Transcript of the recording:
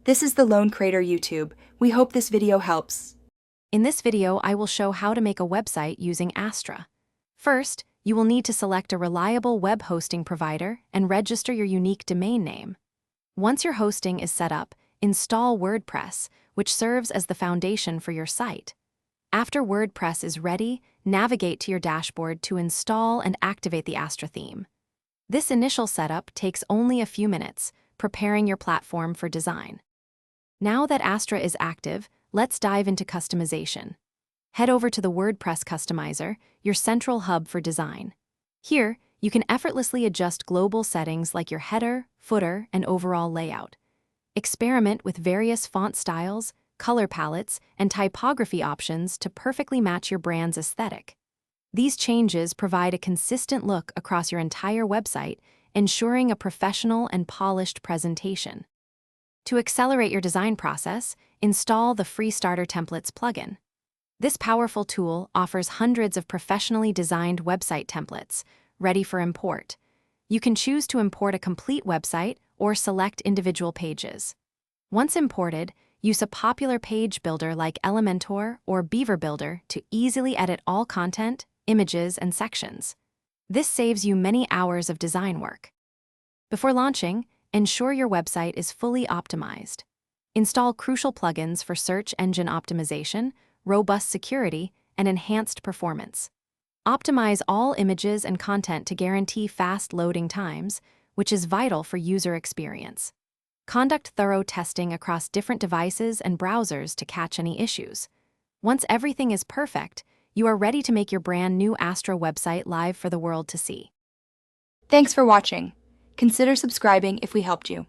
This is the Lone Crater YouTube. We hope this video helps. In this video, I will show how to make a website using Astra. First, you will need to select a reliable web hosting provider and register your unique domain name. Once your hosting is set up, install WordPress, which serves as the foundation for your site. After WordPress is ready, navigate to your dashboard to install and activate the Astra theme. This initial setup takes only a few minutes, preparing your platform for design. Now that Astra is active, let's dive into customization. Head over to the WordPress Customizer, your central hub for design. Here, you can effortlessly adjust global settings like your header, footer, and overall layout. Experiment with various font styles, color palettes, and typography options to perfectly match your brand's aesthetic. These changes provide a consistent look across your entire website, ensuring a professional and polished presentation. To accelerate your design process, install the free Starter Templates plugin. This powerful tool offers hundreds of professionally designed website templates, ready for import. You can choose to import a complete website or select individual pages. Once imported, use a popular page builder like Elementor or Beaver Builder to easily edit all content, images, and sections. This saves you many hours of design work. Before launching, ensure your website is fully optimized. Install crucial plugins for search engine optimization, robust security, and enhanced performance. Optimize all images and content to guarantee fast loading times, which is vital for user experience. Conduct thorough testing across different devices and browsers to catch any issues. Once everything is perfect, you are ready to make your brand new Astra website live for the world to see. Thanks for watching. Consider subscribing if we helped you.